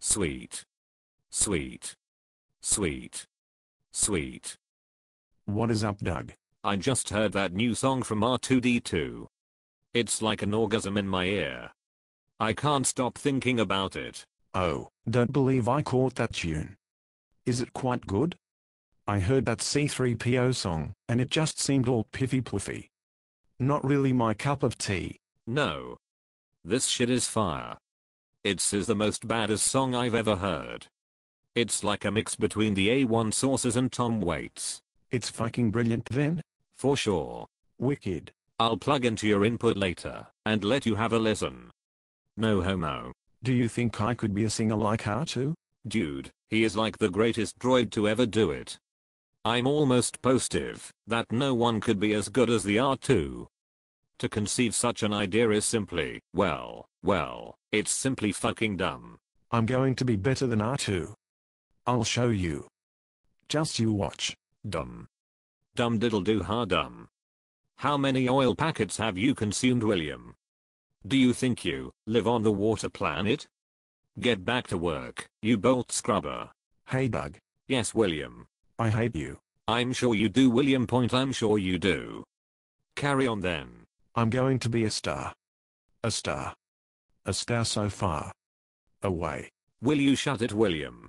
Sweet. Sweet. Sweet. Sweet. What is up, Doug? I just heard that new song from R2D2. It's like an orgasm in my ear. I can't stop thinking about it. Oh, don't believe I caught that tune. Is it quite good? I heard that C3PO song, and it just seemed all piffy puffy. Not really my cup of tea. No. This shit is fire. It's is the most baddest song I've ever heard. It's like a mix between the A1 Sources and Tom Waits. It's fucking brilliant then? For sure. Wicked. I'll plug into your input later, and let you have a listen. No homo. Do you think I could be a singer like R2? Dude, he is like the greatest droid to ever do it. I'm almost positive that no one could be as good as the R2. To conceive such an idea is simply, well, it's simply fucking dumb. I'm going to be better than R2. I'll show you. Just you watch. Dumb. Dumb diddle do ha dumb. How many oil packets have you consumed, William? Do you think you live on the water planet? Get back to work, you bolt scrubber. Hey Doug. Yes, William. I hate you. I'm sure you do, William. I'm sure you do. Carry on then. I'm going to be a star. A star. A star so far away. Will you shut it, William?